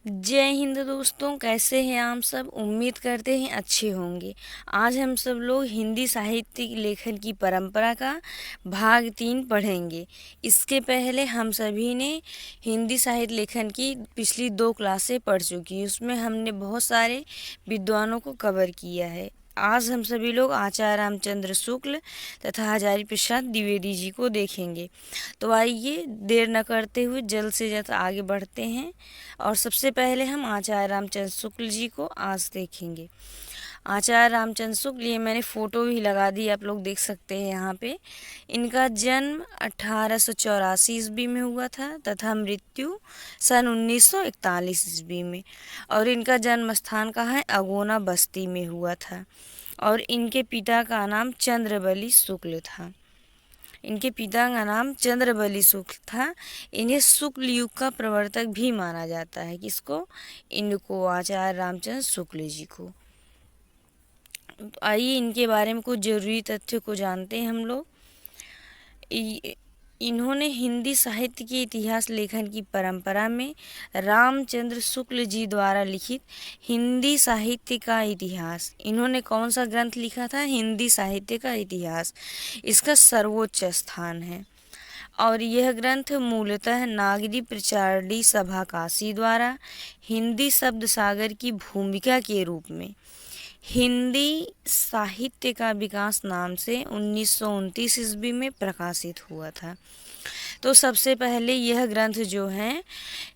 जय हिंद दोस्तों, कैसे हैं आप सब। उम्मीद करते हैं अच्छे होंगे। आज हम सब लोग हिंदी साहित्य लेखन की परंपरा का भाग 3 पढ़ेंगे। इसके पहले हम सभी ने हिंदी साहित्य लेखन की पिछली 2 क्लासें पढ़ चुकी हैं। उसमें हमने बहुत सारे विद्वानों को कवर किया है। आज हम सभी लोग आचार्य रामचंद्र शुक्ल तथा हजारी प्रसाद द्विवेदी जी को देखेंगे। तो आइए देर न करते हुए जल्द से जल्द आगे बढ़ते हैं। और सबसे पहले हम आचार्य रामचंद्र शुक्ल जी को आज देखेंगे। आचार्य रामचंद्र शुक्ल, ये मैंने फ़ोटो भी लगा दी, आप लोग देख सकते हैं यहाँ पे। इनका जन्म 1884 ईस्वी में हुआ था तथा मृत्यु सन 1941 ईस्वी में। और इनका जन्म स्थान कहाँ है, अगोना बस्ती में हुआ था। और इनके पिता का नाम चंद्रबली शुक्ल था। इनके पिता का नाम चंद्रबली शुक्ल था। इन्हें शुक्ल युग का प्रवर्तक भी माना जाता है। किसको? इनको, आचार्य रामचंद्र शुक्ल जी को। तो आइए इनके बारे में कुछ जरूरी तथ्य को जानते हैं हम लोग। इन्होंने हिंदी साहित्य के इतिहास लेखन की परंपरा में रामचंद्र शुक्ल जी द्वारा लिखित हिंदी साहित्य का इतिहास, इन्होंने कौन सा ग्रंथ लिखा था? हिंदी साहित्य का इतिहास। इसका सर्वोच्च स्थान है। और यह ग्रंथ मूलतः नागरी प्रचारणी सभा काशी द्वारा हिंदी शब्द सागर की भूमिका के रूप में हिंदी साहित्य का विकास नाम से 1929 ईस्वी में प्रकाशित हुआ था। तो सबसे पहले यह ग्रंथ जो है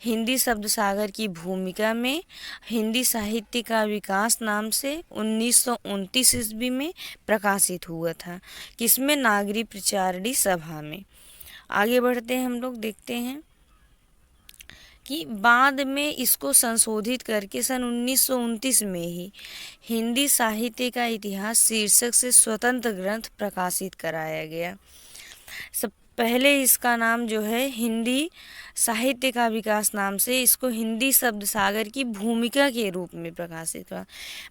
हिंदी शब्द सागर की भूमिका में हिंदी साहित्य का विकास नाम से 1929 ईस्वी में प्रकाशित हुआ था। किसमें? नागरी प्रचारणी सभा में। आगे बढ़ते हैं हम लोग, देखते हैं कि बाद में इसको संशोधित करके सन 1929 में ही हिंदी साहित्य का इतिहास शीर्षक से स्वतंत्र ग्रंथ प्रकाशित कराया गया। सब पहले इसका नाम जो है हिंदी साहित्य का विकास नाम से इसको हिंदी शब्द सागर की भूमिका के रूप में प्रकाशित हुआ।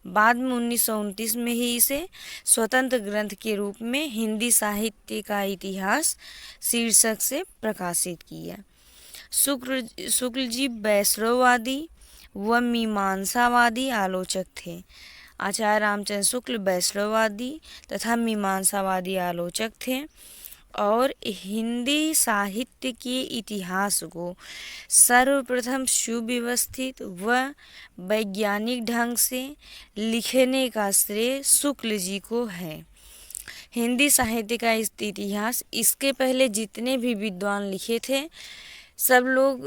बाद में 1929 में ही इसे स्वतंत्र ग्रंथ के रूप में हिंदी साहित्य का इतिहास शीर्षक से प्रकाशित किया। शुक्ल जी वैष्णववादी व मीमांसावादी आलोचक थे। आचार्य रामचंद्र शुक्ल वैष्णववादी तथा मीमांसावादी आलोचक थे और हिंदी साहित्य के इतिहास को सर्वप्रथम सुव्यवस्थित व वैज्ञानिक ढंग से लिखने का श्रेय शुक्ल जी को है। हिंदी साहित्य का इतिहास, इसके पहले जितने भी विद्वान लिखे थे सब लोग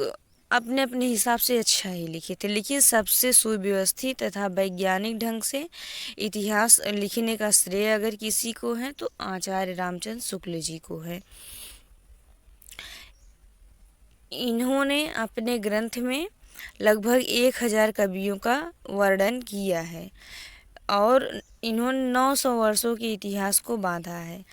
अपने अपने हिसाब से अच्छा ही लिखे थे, लेकिन सबसे सुव्यवस्थित तथा वैज्ञानिक ढंग से इतिहास लिखने का श्रेय अगर किसी को है तो आचार्य रामचंद्र शुक्ल जी को है। इन्होंने अपने ग्रंथ में लगभग 1000 कवियों का वर्णन किया है और इन्होंने 900 वर्षों के इतिहास को बांधा है।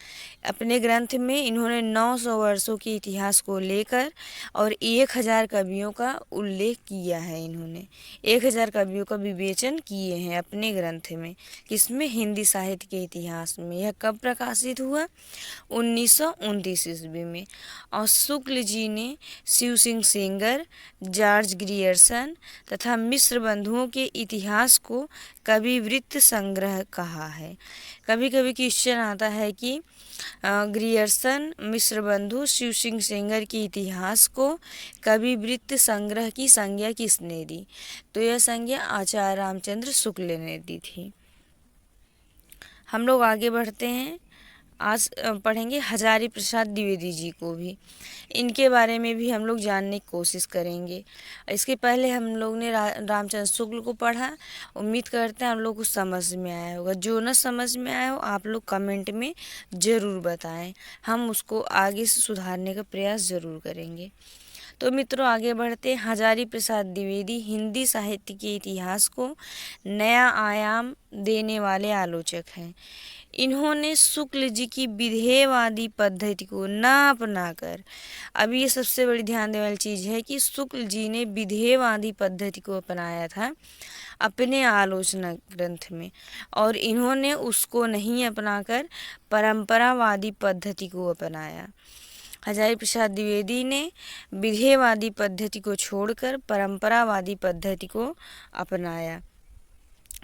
अपने ग्रंथ में इन्होंने 900 वर्षों के इतिहास को लेकर और 1000 कवियों का उल्लेख किया है। इन्होंने 1000 कवियों का विवेचन किए हैं अपने ग्रंथ में। किसमें? हिंदी साहित्य के इतिहास में। यह कब प्रकाशित हुआ? 1929 ईस्वी में। और शुक्ल जी ने शिव सिंह सेंगर, जॉर्ज ग्रियर्सन तथा मिश्र बंधुओं के इतिहास को कविवृत्त संग्रह कहा है। कभी कभी क्वेश्चन आता है कि ग्रियर्सन, मिश्र बंधु, शिव सिंह सेंगर के इतिहास को कविवृत्त संग्रह की संज्ञा किसने दी? तो यह संज्ञा आचार्य रामचंद्र शुक्ल ने दी थी। हम लोग आगे बढ़ते हैं। आज पढ़ेंगे हजारी प्रसाद द्विवेदी जी को भी। इनके बारे में भी हम लोग जानने की कोशिश करेंगे। इसके पहले हम लोग ने रामचंद्र शुक्ल को पढ़ा। उम्मीद करते हैं आप लोग को समझ में आया होगा। जो न समझ में आया हो आप लोग कमेंट में ज़रूर बताएं, हम उसको आगे से सुधारने का प्रयास ज़रूर करेंगे। तो मित्रों आगे बढ़ते, हजारी प्रसाद द्विवेदी हिंदी साहित्य के इतिहास को नया आयाम देने वाले आलोचक हैं। इन्होंने शुक्ल जी की विधेयवादी पद्धति को न अपनाकर, अब ये सबसे बड़ी ध्यान देने वाली चीज़ है कि शुक्ल जी ने विधेयवादी पद्धति को अपनाया था अपने आलोचना ग्रंथ में, और इन्होंने उसको नहीं अपनाकर परंपरावादी पद्धति को अपनाया। हजारी प्रसाद द्विवेदी ने विधेयवादी पद्धति को छोड़कर परंपरावादी पद्धति को अपनाया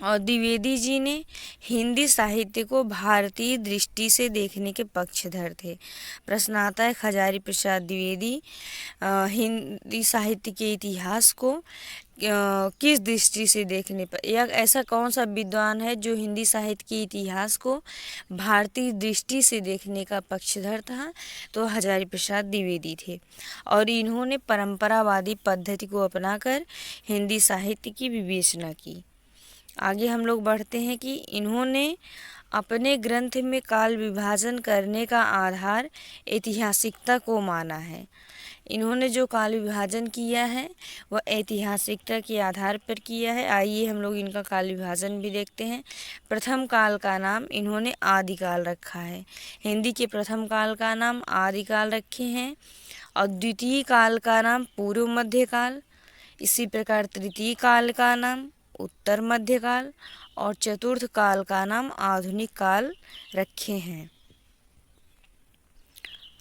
और द्विवेदी जी ने हिंदी साहित्य को भारतीय दृष्टि से देखने के पक्षधर थे। प्रश्न आता है, हजारी प्रसाद द्विवेदी हिंदी साहित्य के इतिहास को किस दृष्टि से देखने पर, या ऐसा कौन सा विद्वान है जो हिंदी साहित्य के इतिहास को भारतीय दृष्टि से देखने का पक्षधर था? तो हजारी प्रसाद द्विवेदी थे और इन्होंने परंपरावादी पद्धति को अपनाकर हिंदी साहित्य की विवेचना की। आगे हम लोग बढ़ते हैं कि इन्होंने अपने ग्रंथ में काल विभाजन करने का आधार ऐतिहासिकता को माना है। इन्होंने जो काल विभाजन किया है वह ऐतिहासिकता के आधार पर किया है। आइए हम लोग इनका काल विभाजन भी देखते हैं। प्रथम काल का नाम इन्होंने आदिकाल रखा है। हिंदी के प्रथम काल का नाम आदिकाल रखे हैं और द्वितीय काल का नाम पूर्व मध्यकाल, इसी प्रकार तृतीय काल का नाम उत्तर मध्यकाल और चतुर्थ काल का नाम आधुनिक काल रखे हैं।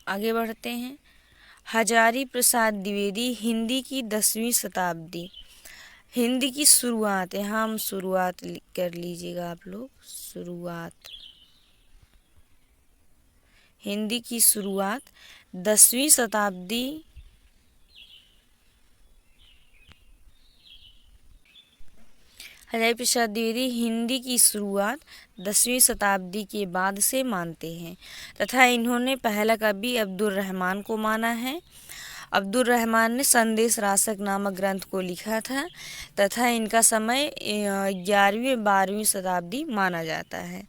आगे बढ़ते हैं। हजारी प्रसाद द्विवेदी हिंदी की 10वीं शताब्दी, हिंदी की शुरुआत, यहाँ हम शुरुआत कर लीजिएगा आप लोग, शुरुआत, हिंदी की शुरुआत 10वीं शताब्दी हजारी प्रसाद द्विवेदी हिंदी की शुरुआत 10वीं शताब्दी के बाद से मानते हैं तथा इन्होंने पहला कवि अब्दुल रहमान को माना है। अब्दुल रहमान ने संदेश रासक नामक ग्रंथ को लिखा था तथा इनका समय 11वीं-12वीं शताब्दी माना जाता है।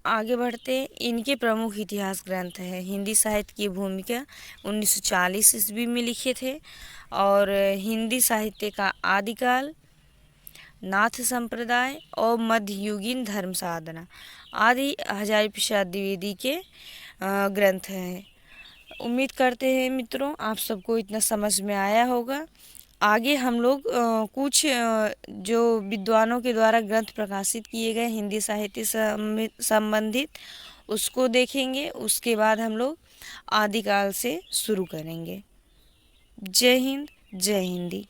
आगे बढ़ते हैं। इनके प्रमुख इतिहास ग्रंथ हैं हिंदी साहित्य की भूमिका 1940 ईस्वी में लिखे थे और हिंदी साहित्य का आदिकाल, नाथ संप्रदाय और मध्ययुगीन धर्म साधना आदि हजारी प्रसाद द्विवेदी के ग्रंथ हैं। उम्मीद करते हैं मित्रों आप सबको इतना समझ में आया होगा। आगे हम लोग कुछ जो विद्वानों के द्वारा ग्रंथ प्रकाशित किए गए हिंदी साहित्य संबंधित उसको देखेंगे। उसके बाद हम लोग आदिकाल से शुरू करेंगे। जय हिंद, जय हिंदी।